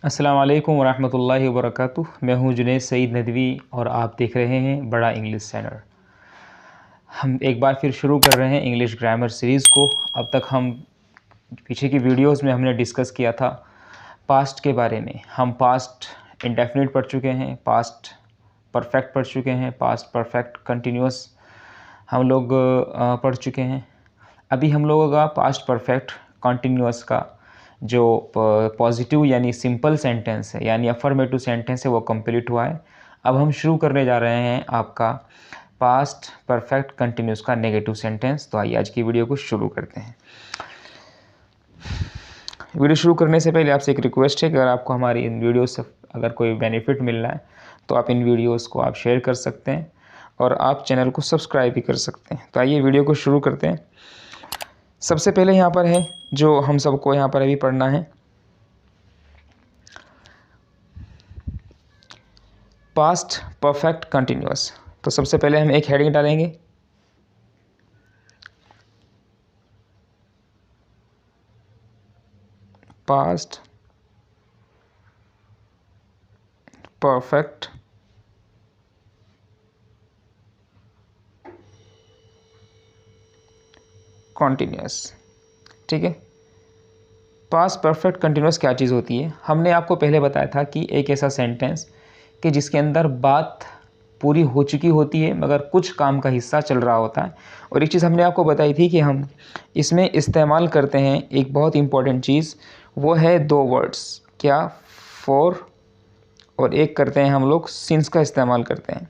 अस्सलाम वालेकुम वरहमतुल्लाहि वबरकातुह। मैं हूं जुनैद सईद नदवी और आप देख रहे हैं बड़ा इंग्लिश चैनल। हम एक बार फिर शुरू कर रहे हैं इंग्लिश ग्रामर सीरीज़ को। अब तक हम पीछे की वीडियोस में हमने डिस्कस किया था पास्ट के बारे में। हम पास्ट इंडेफिनिट पढ़ चुके हैं, पास्ट परफेक्ट पढ़ चुके हैं, पास्ट परफेक्ट कंटिन्यूस हम लोग पढ़ चुके हैं। अभी हम लोगों का पास्ट परफेक्ट कंटिन्यूस का जो पॉजिटिव यानी सिंपल सेंटेंस है यानी अफर्मेटिव सेंटेंस है वो कंप्लीट हुआ है। अब हम शुरू करने जा रहे हैं आपका पास्ट परफेक्ट कंटिन्यूस का नेगेटिव सेंटेंस। तो आइए आज की वीडियो को शुरू करते हैं। वीडियो शुरू करने से पहले आपसे एक रिक्वेस्ट है कि अगर आपको हमारी इन वीडियो से अगर कोई बेनिफिट मिल रहा है तो आप इन वीडियोस को आप शेयर कर सकते हैं और आप चैनल को सब्सक्राइब भी कर सकते हैं। तो आइए वीडियो को शुरू करते हैं। सबसे पहले यहाँ पर है जो हम सबको यहाँ पर अभी पढ़ना है, पास्ट परफेक्ट कंटिन्यूअस। तो सबसे पहले हम एक हेडिंग डालेंगे, पास्ट परफेक्ट कंटिन्यूअस। ठीक है, पास्ट परफेक्ट कंटिन्यूअस क्या चीज़ होती है? हमने आपको पहले बताया था कि एक ऐसा सेंटेंस कि जिसके अंदर बात पूरी हो चुकी होती है मगर कुछ काम का हिस्सा चल रहा होता है। और एक चीज़ हमने आपको बताई थी कि हम इसमें इस्तेमाल करते हैं एक बहुत इंपॉर्टेंट चीज़, वो है दो वर्ड्स, क्या? फॉर, और एक करते हैं हम लोग सिंस का इस्तेमाल करते हैं।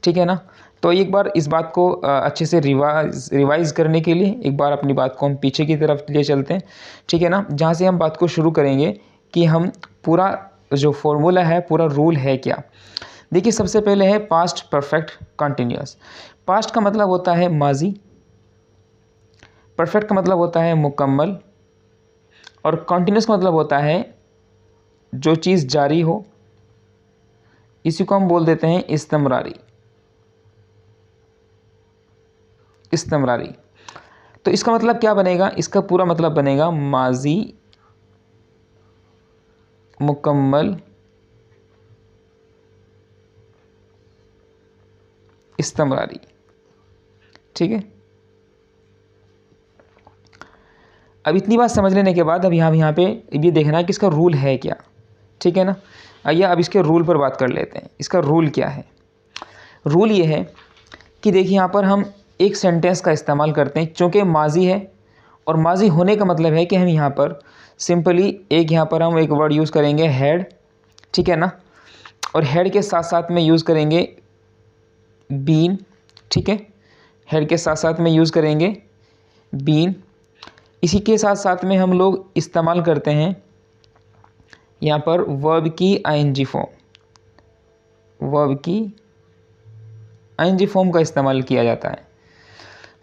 ठीक है ना? तो एक बार इस बात को अच्छे से रिवाइज़ करने के लिए एक बार अपनी बात को हम पीछे की तरफ ले चलते हैं। ठीक है ना? जहाँ से हम बात को शुरू करेंगे कि हम पूरा जो फॉर्मूला है, पूरा रूल है क्या। देखिए, सबसे पहले है पास्ट परफेक्ट कंटिन्यूअस। पास्ट का मतलब होता है माजी, परफेक्ट का मतलब होता है मुकम्मल, और कंटिन्यूअस का मतलब होता है जो चीज़ जारी हो। इसी को हम बोल देते हैं इस्तमरारी। इस्तमरारी। तो इसका मतलब क्या बनेगा? इसका पूरा मतलब बनेगा माजी मुकम्मल इस्तमरारी। ठीक है, अब इतनी बात समझ लेने के बाद अब यहाँ पे ये देखना है कि इसका रूल है क्या। ठीक है ना? आइए अब इसके रूल पर बात कर लेते हैं। इसका रूल क्या है? रूल ये है कि देखिए, यहाँ पर हम एक सेंटेंस का इस्तेमाल करते हैं चूँकि माजी है, और माजी होने का मतलब है कि हम यहाँ पर सिंपली यहाँ पर हम एक वर्ड यूज़ करेंगे हैड। ठीक है ना? और हेड के साथ साथ में यूज़ करेंगे बीन। ठीक है, हेड के साथ साथ में यूज़ करेंगे बीन। इसी के साथ साथ में हम लोग इस्तेमाल करते हैं यहाँ पर वर्ब की आईएनजी फॉर्म। वर्ब की आईएनजी फॉर्म का इस्तेमाल किया जाता है।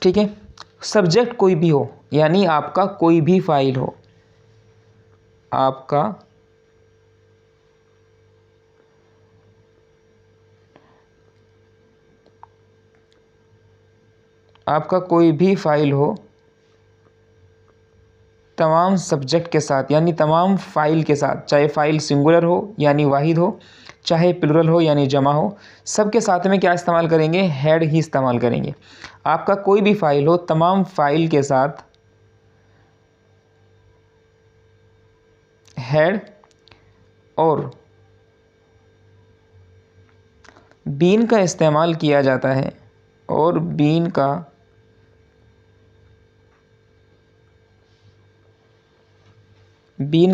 ठीक है, सब्जेक्ट कोई भी हो, यानी आपका कोई भी फाइल हो, आपका कोई भी फाइल हो, तमाम सब्जेक्ट के साथ यानी तमाम फाइल के साथ, चाहे फाइल सिंगुलर हो यानी वाहिद हो, चाहे प्लुरल हो यानी जमा हो, सबके साथ में क्या इस्तेमाल करेंगे? हेड ही इस्तेमाल करेंगे। आपका कोई भी फाइल हो, तमाम फाइल के साथ हेड और बीन का इस्तेमाल किया जाता है, और बीन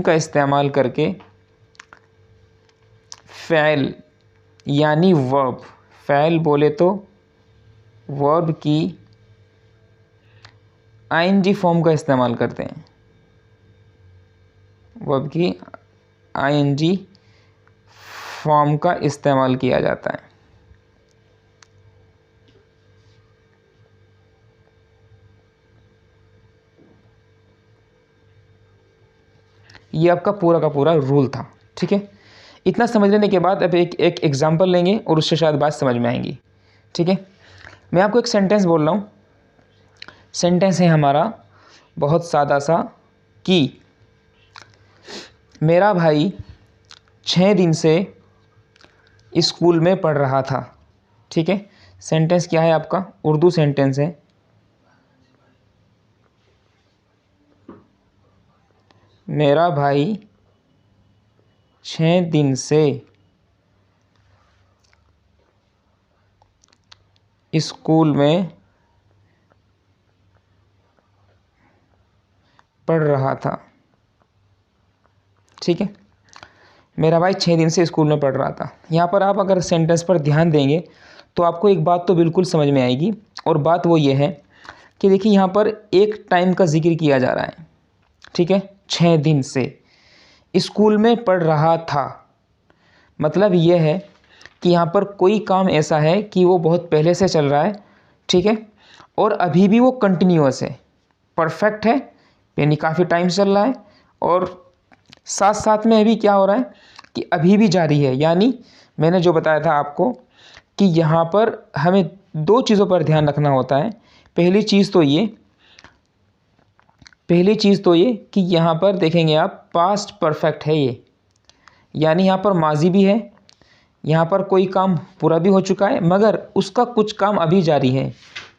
का इस्तेमाल करके फ़ैल यानी वर्ब, फ़ैल बोले तो वर्ब की आईएनजी फॉर्म का इस्तेमाल करते हैं। वर्ब की आईएनजी फॉर्म का इस्तेमाल किया जाता है। ये आपका पूरा का पूरा रूल था। ठीक है, इतना समझ लेने के बाद अब एक एग्जांपल लेंगे और उससे शायद बात समझ में आएंगी। ठीक है, मैं आपको एक सेंटेंस बोल रहा हूँ। सेंटेंस है हमारा बहुत सादा सा कि मेरा भाई 6 दिन से स्कूल में पढ़ रहा था। ठीक है, सेंटेंस क्या है आपका, उर्दू सेंटेंस है। मेरा भाई 6 दिन से स्कूल में पढ़ रहा था। ठीक है, मेरा भाई 6 दिन से स्कूल में पढ़ रहा था। यहाँ पर आप अगर सेंटेंस पर ध्यान देंगे तो आपको एक बात तो बिल्कुल समझ में आएगी, और बात वो ये है कि देखिए यहाँ पर एक टाइम का जिक्र किया जा रहा है। ठीक है, 6 दिन से स्कूल में पढ़ रहा था, मतलब ये है कि यहाँ पर कोई काम ऐसा है कि वो बहुत पहले से चल रहा है। ठीक है, और अभी भी वो कंटिन्यूअस है, परफेक्ट है, यानी काफ़ी टाइम से चल रहा है, और साथ साथ में अभी क्या हो रहा है कि अभी भी जारी है। यानी मैंने जो बताया था आपको कि यहाँ पर हमें 2 चीज़ों पर ध्यान रखना होता है। पहली चीज़ तो ये कि यहाँ पर देखेंगे आप पास्ट परफेक्ट है ये, यानी यहाँ पर माजी भी है, यहाँ पर कोई काम पूरा भी हो चुका है मगर उसका कुछ काम अभी जारी है,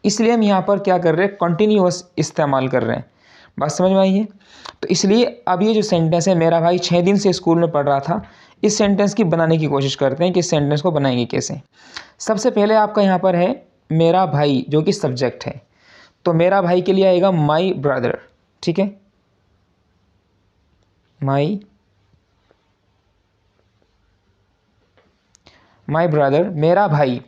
इसलिए हम यहाँ पर क्या कर रहे हैं, कंटिन्यूअस इस्तेमाल कर रहे हैं। बात समझ में आई है? तो इसलिए अब ये जो सेंटेंस है, मेरा भाई 6 दिन से स्कूल में पढ़ रहा था, इस सेंटेंस की बनाने की कोशिश करते हैं कि इस सेंटेंस को बनाएंगे कैसे। सबसे पहले आपका यहाँ पर है मेरा भाई, जो कि सब्जेक्ट है, तो मेरा भाई के लिए आएगा माई ब्रदर। ठीक है, माई ब्रदर, मेरा भाई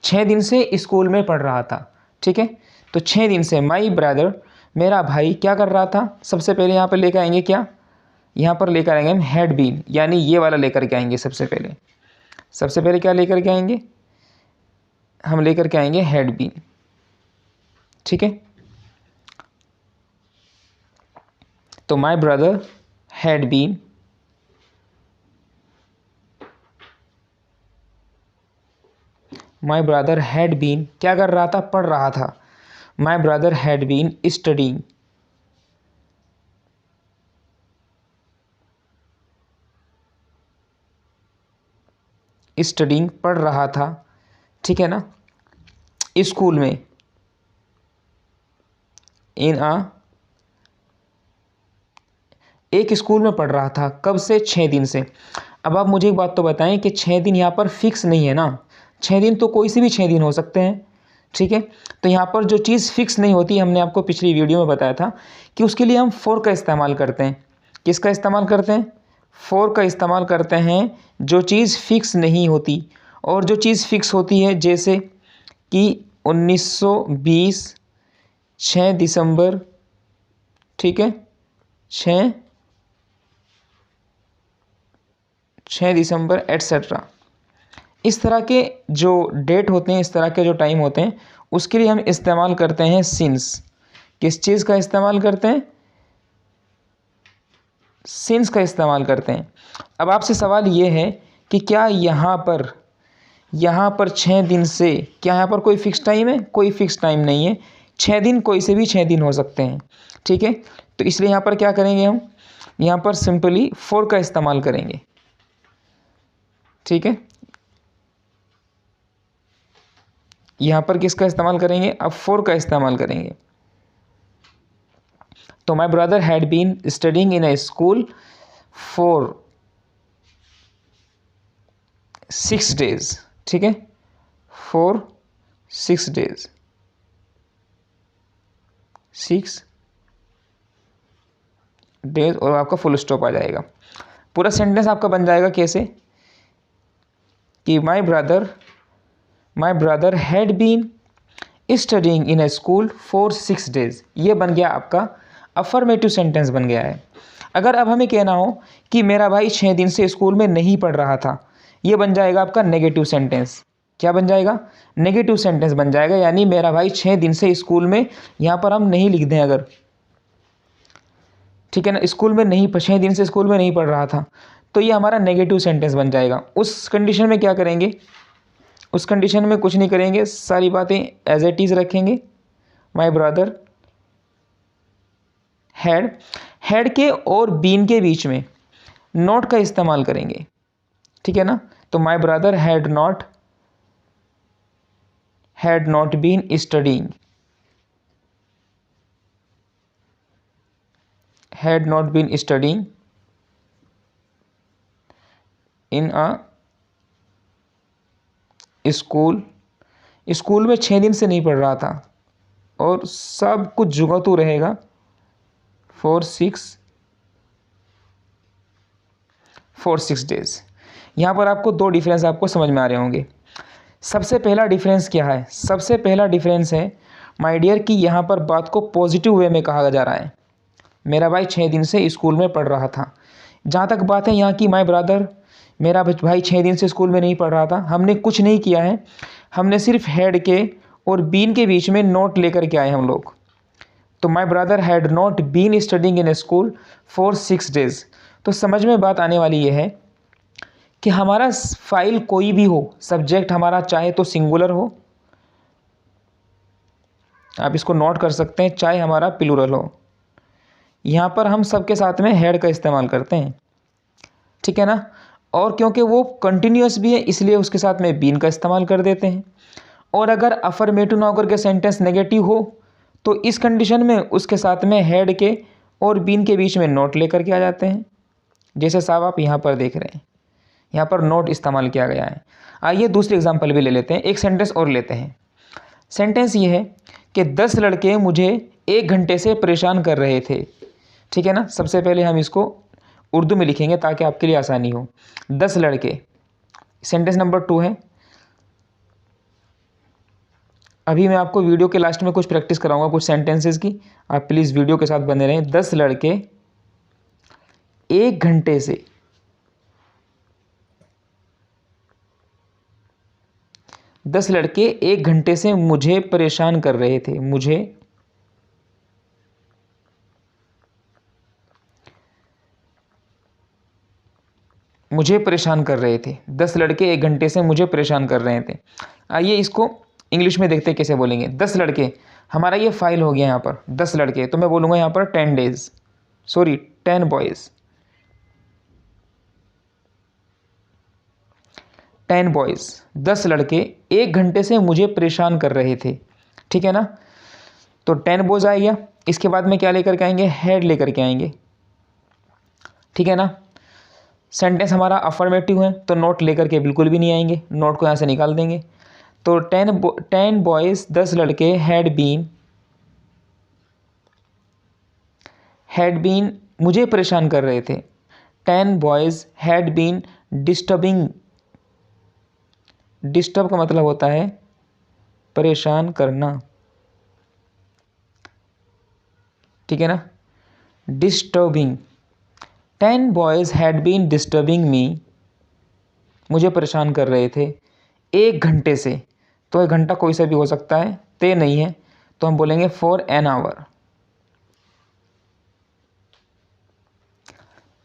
6 दिन से स्कूल में पढ़ रहा था। ठीक है, तो 6 दिन से माई ब्रदर, मेरा भाई क्या कर रहा था। सबसे पहले यहाँ पर लेकर आएंगे क्या, यहाँ पर लेकर आएंगे हम हैड बीन, यानी ये वाला लेकर के आएंगे। सबसे पहले क्या लेकर के आएंगे, हम लेकर के आएंगे हैड बीन। ठीक है, तो my brother had been, my brother had been क्या कर रहा था, पढ़ रहा था। My brother had been studying, पढ़ रहा था। ठीक है ना, स्कूल में, एक स्कूल में पढ़ रहा था। कब से, 6 दिन से। अब आप मुझे एक बात तो बताएं कि 6 दिन यहाँ पर फिक्स नहीं है ना, 6 दिन तो कोई से भी 6 दिन हो सकते हैं। ठीक है, तो यहाँ पर जो चीज़ फिक्स नहीं होती, हमने आपको पिछली वीडियो में बताया था कि उसके लिए हम फॉर का इस्तेमाल करते हैं। किसका इस्तेमाल करते हैं, फॉर का इस्तेमाल करते हैं जो चीज़ फिक्स नहीं होती। और जो चीज़ फिक्स होती है, जैसे कि 1920, 6 दिसंबर, ठीक है, 6 दिसंबर एट्सेट्रा, इस तरह के जो डेट होते हैं, इस तरह के जो टाइम होते हैं, उसके लिए हम इस्तेमाल करते हैं सिंस। किस चीज़ का इस्तेमाल करते हैं, सिंस का इस्तेमाल करते हैं। अब आपसे सवाल ये है कि क्या यहाँ पर 6 दिन से, क्या यहाँ पर कोई फिक्स टाइम है, कोई फिक्स टाइम नहीं है। 6 दिन कोई से भी 6 दिन हो सकते हैं। ठीक है, तो इसलिए यहाँ पर क्या करेंगे, हम यहाँ पर सिंपली फॉर का इस्तेमाल करेंगे। ठीक है, यहाँ पर किसका इस्तेमाल करेंगे, अब फॉर का इस्तेमाल करेंगे। तो my brother had been studying in a school for 6 days. ठीक है, फॉर 6 डेज, 6 डेज, और आपका फुल स्टॉप आ जाएगा। पूरा सेंटेंस आपका बन जाएगा कैसे कि my brother had been studying in a school for 6 days. ये बन गया आपका अफर्मेटिव सेंटेंस बन गया है। अगर अब हमें कहना हो कि मेरा भाई 6 दिन से स्कूल में नहीं पढ़ रहा था, ये बन जाएगा आपका नेगेटिव सेंटेंस। क्या बन जाएगा, नेगेटिव सेंटेंस बन जाएगा। यानी मेरा भाई 6 दिन से स्कूल में, यहाँ पर हम नहीं लिख दें अगर, ठीक है ना, स्कूल में नहीं, 6 दिन से स्कूल में नहीं पढ़ रहा था, तो ये हमारा नेगेटिव सेंटेंस बन जाएगा। उस कंडीशन में क्या करेंगे, उस कंडीशन में कुछ नहीं करेंगे, सारी बातें एज इट इज़ रखेंगे। माई ब्रदर हैड के और बीन के बीच में नॉट का इस्तेमाल करेंगे। ठीक है ना। तो my brother had not been studying, had not been studying in a school, school में 6 दिन से नहीं पढ़ रहा था और सब कुछ जुगातू रहेगा फॉर सिक्स डेज। यहाँ पर आपको 2 डिफरेंस आपको समझ में आ रहे होंगे। सबसे पहला डिफरेंस क्या है? सबसे पहला डिफरेंस है माय डियर कि यहाँ पर बात को पॉजिटिव वे में कहा जा रहा है। मेरा भाई 6 दिन से स्कूल में पढ़ रहा था। जहाँ तक बात है यहाँ की माय ब्रदर, मेरा भाई 6 दिन से स्कूल में नहीं पढ़ रहा था, हमने कुछ नहीं किया है, हमने सिर्फ हैड के और बीन के बीच में नोट लेकर के आए हम लोग। तो my brother had not been studying in school for 6 days. तो समझ में बात आने वाली ये है कि हमारा फाइल कोई भी हो, सब्जेक्ट हमारा चाहे तो सिंगुलर हो, आप इसको नोट कर सकते हैं, चाहे हमारा प्लूरल हो। यहाँ पर हम सबके साथ में हैड का इस्तेमाल करते हैं, ठीक है ना। और क्योंकि वो कंटिन्यूअस भी है इसलिए उसके साथ में बीन का इस्तेमाल कर देते हैं। और अगर अफर्मेटिव ना होकर के सेंटेंस नेगेटिव हो तो इस कंडीशन में उसके साथ में हैड के और बीन के बीच में नोट लेकर के आ जाते हैं, जैसे साहब आप यहाँ पर देख रहे हैं, यहाँ पर नोट इस्तेमाल किया गया है। आइए दूसरी एग्जांपल भी ले लेते हैं, एक सेंटेंस और लेते हैं। सेंटेंस ये है कि 10 लड़के मुझे 1 घंटे से परेशान कर रहे थे, ठीक है ना। सबसे पहले हम इसको उर्दू में लिखेंगे ताकि आपके लिए आसानी हो। 10 लड़के, सेंटेंस नंबर 2 है। अभी मैं आपको वीडियो के लास्ट में कुछ प्रैक्टिस कराऊंगा कुछ सेंटेंसेस की, आप प्लीज़ वीडियो के साथ बने रहें। 10 लड़के 1 घंटे से 10 लड़के 1 घंटे से मुझे परेशान कर रहे थे, मुझे परेशान कर रहे थे। 10 लड़के 1 घंटे से मुझे परेशान कर रहे थे। आइए इसको इंग्लिश में देखते हैं कैसे बोलेंगे। 10 लड़के, हमारा ये फाइल हो गया यहाँ पर 10 लड़के, तो मैं बोलूँगा यहाँ पर 10 बॉयज़, 10 बॉयज़, 10 लड़के 1 घंटे से मुझे परेशान कर रहे थे, ठीक है ना। तो 10 बॉयज़ आ गया, इसके बाद में क्या लेकर के आएंगे? हैड लेकर के आएंगे, ठीक है ना। सेंटेंस हमारा अफर्मेटिव है तो नोट लेकर के बिल्कुल भी नहीं आएंगे, नोट को यहाँ से निकाल देंगे। तो 10 बॉयज़ 10 लड़के हैड बीन मुझे परेशान कर रहे थे। 10 boys had been disturbing, disturb का मतलब होता है परेशान करना, ठीक है ना, disturbing. 10 boys had been disturbing me, मुझे परेशान कर रहे थे 1 घंटे से। तो 1 घंटा कोई सा भी हो सकता है, तय नहीं है, तो हम बोलेंगे फॉर एन आवर।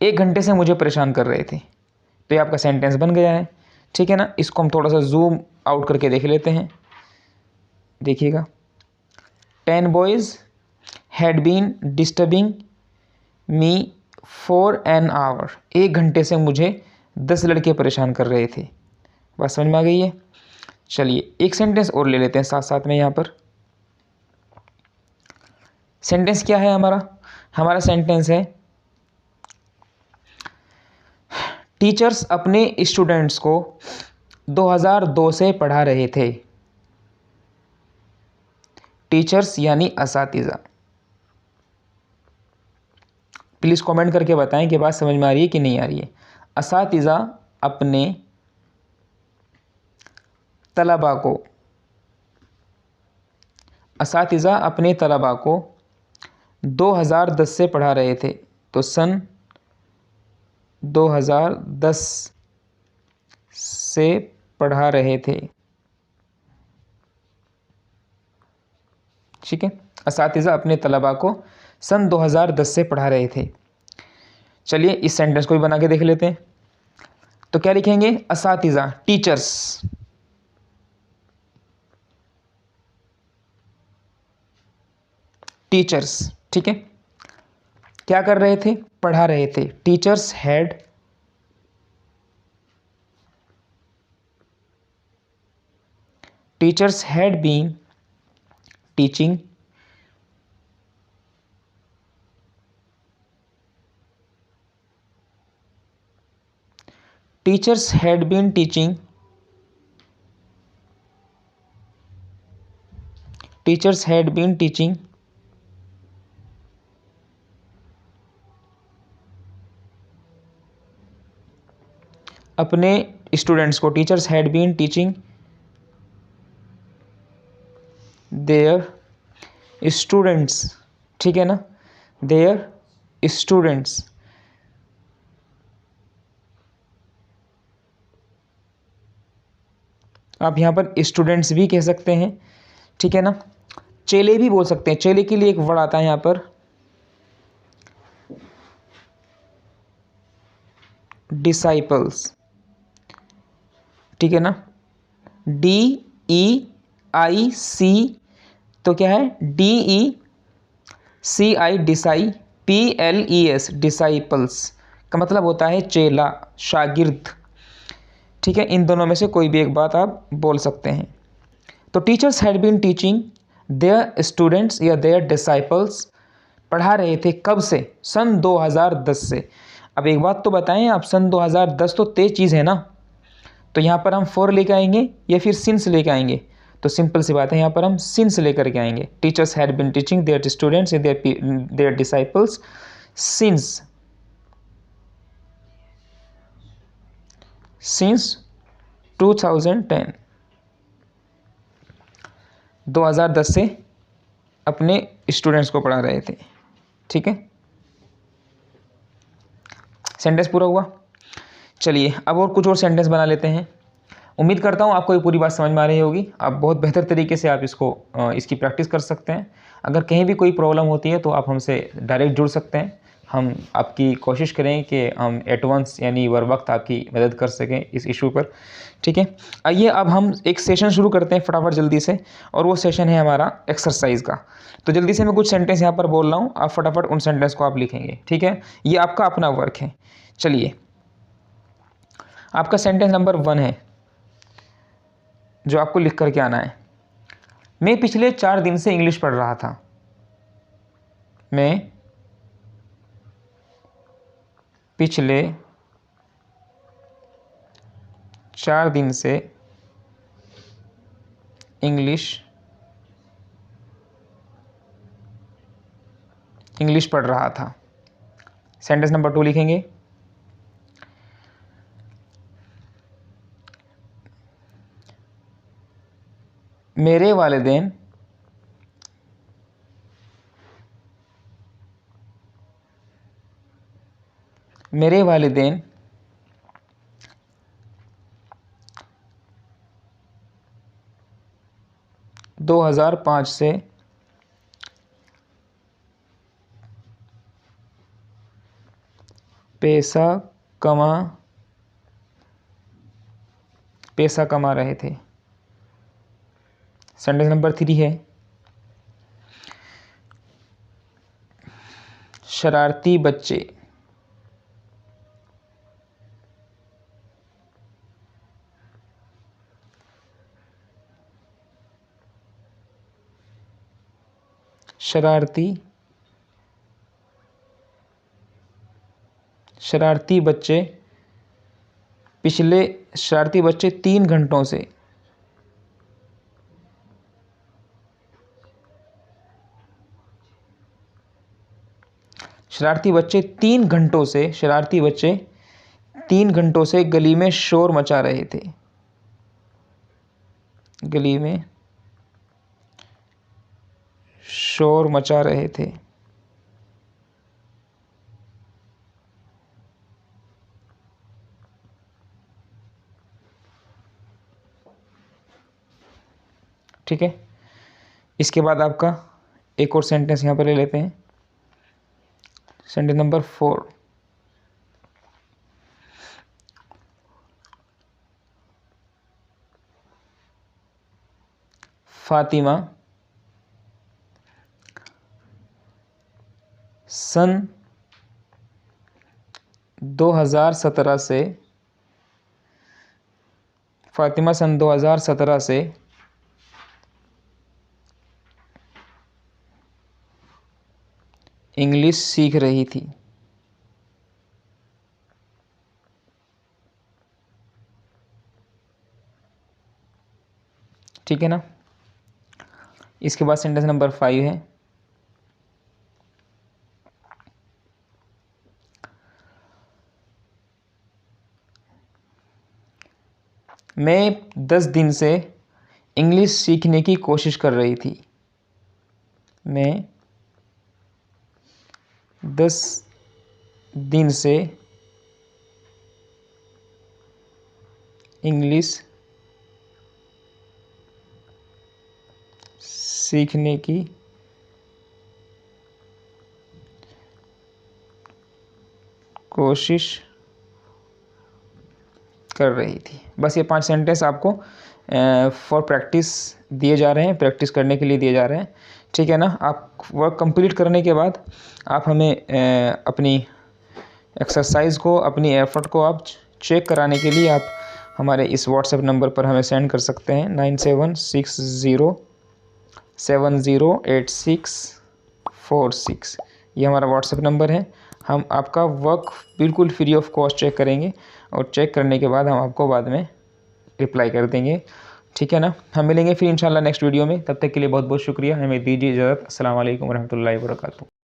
1 घंटे से मुझे परेशान कर रहे थे, तो ये आपका सेंटेंस बन गया है, ठीक है ना। इसको हम थोड़ा सा जूम आउट करके देख लेते हैं, देखिएगा। 10 boys had been disturbing me for an hour, 1 घंटे से मुझे 10 लड़के परेशान कर रहे थे। बात समझ में आ गई है। चलिए एक सेंटेंस और ले लेते हैं साथ साथ में। यहाँ पर सेंटेंस क्या है हमारा सेंटेंस है टीचर्स अपने स्टूडेंट्स को 2002 से पढ़ा रहे थे। टीचर्स यानी असातिज़ा। प्लीज़ कमेंट करके बताएं कि बात समझ में आ रही है कि नहीं आ रही है। असातिज़ा अपने तलबा को, असातिज़ा अपने तलबा को 2010 से पढ़ा रहे थे। तो सन 2010 से पढ़ा रहे थे, ठीक है। असातिज़ा अपने तलबा को सन 2010 से पढ़ा रहे थे। चलिए इस सेंटेंस को भी बना के देख लेते हैं। तो क्या लिखेंगे? असातिज़ा टीचर्स, ठीक है। क्या कर रहे थे? पढ़ा रहे थे। Teachers had teachers had been teaching teachers had been teaching teachers had been teaching अपने स्टूडेंट्स को, teachers had been teaching their students, ठीक है ना, देयर स्टूडेंट्स आप यहाँ पर स्टूडेंट्स भी कह सकते हैं, ठीक है ना। चेले भी बोल सकते हैं, चेले के लिए एक वर्ड आता है यहाँ पर डिसाइपल्स, ठीक है ना, DEIC, तो क्या है DECI, डिसाई, PLES डिसाइपल्स का मतलब होता है चेला, शागिर्द, ठीक है। इन दोनों में से कोई भी एक बात आप बोल सकते हैं। तो teachers had been teaching their students या देयर डिसाइपल्स, पढ़ा रहे थे कब से, सन 2010 से। अब एक बात तो बताएं आप, सन 2010 तो तेज चीज़ है ना, तो यहाँ पर हम फॉर लेकर आएंगे या फिर सिंस लेकर आएंगे, तो सिंपल सी बात है, यहाँ पर हम सिंस लेकर के आएंगे। Teachers had been teaching their students their disciples since 2010, 2010 से अपने स्टूडेंट्स को पढ़ा रहे थे, ठीक है। सेंटेंस पूरा हुआ। चलिए अब और कुछ और सेंटेंस बना लेते हैं। उम्मीद करता हूँ आपको ये पूरी बात समझ में आ रही होगी। आप बहुत बेहतर तरीके से आप इसकी प्रैक्टिस कर सकते हैं। अगर कहीं भी कोई प्रॉब्लम होती है तो आप हमसे डायरेक्ट जुड़ सकते हैं। हम आपकी कोशिश करें कि हम एट वंस यानी बर वक्त आपकी मदद कर सकें इस इशू पर, ठीक है। आइए अब हम एक सेशन शुरू करते हैं फटाफट जल्दी से, और वो सेशन है हमारा एक्सरसाइज का। तो जल्दी से मैं कुछ सेंटेंस यहाँ पर बोल रहा हूँ, आप फटाफट उन सेंटेंस को आप लिखेंगे, ठीक है। ये आपका अपना वर्क है। चलिए आपका सेंटेंस नंबर 1 है जो आपको लिख करके आना है। मैं पिछले 4 दिन से इंग्लिश पढ़ रहा था। मैं पिछले 4 दिन से इंग्लिश पढ़ रहा था। सेंटेंस नंबर 2 लिखेंगे। मेरे वालिदैन मेरे वालिदैन 2005 से पैसा कमा रहे थे। सेंटेंस नंबर 3 है। शरारती बच्चे पिछले 3 घंटों से शरारती बच्चे 3 घंटों से गली में शोर मचा रहे थे। गली में शोर मचा रहे थे। ठीक है। इसके बाद आपका एक और सेंटेंस यहाँ पर ले लेते हैं। Sentence number 4। फातिमा सन 2017 से इंग्लिश सीख रही थी। ठीक है ना। इसके बाद सेंटेंस नंबर 5 है, मैं 10 दिन से इंग्लिश सीखने की कोशिश कर रही थी। मैं 10 दिन से इंग्लिश सीखने की कोशिश कर रही थी। बस ये 5 सेंटेंस आपको फॉर प्रैक्टिस दिए जा रहे हैं, प्रैक्टिस करने के लिए दिए जा रहे हैं। ठीक है ना। आप वर्क कंप्लीट करने के बाद आप हमें अपनी एक्सरसाइज को, अपनी एफर्ट को आप चेक कराने के लिए आप हमारे इस व्हाट्सएप नंबर पर हमें सेंड कर सकते हैं 9760708646। ये हमारा व्हाट्सएप नंबर है। हम आपका वर्क बिल्कुल फ्री ऑफ कॉस्ट चेक करेंगे और चेक करने के बाद हम आपको बाद में रिप्लाई कर देंगे। ठीक है ना। हम मिलेंगे फिर इंशाल्लाह नेक्स्ट वीडियो में। तब तक के लिए बहुत बहुत शुक्रिया। हमें दीजिए इजाज़त। अस्सलाम वालेकुम रहमतुल्लाहि व बरकातुहू।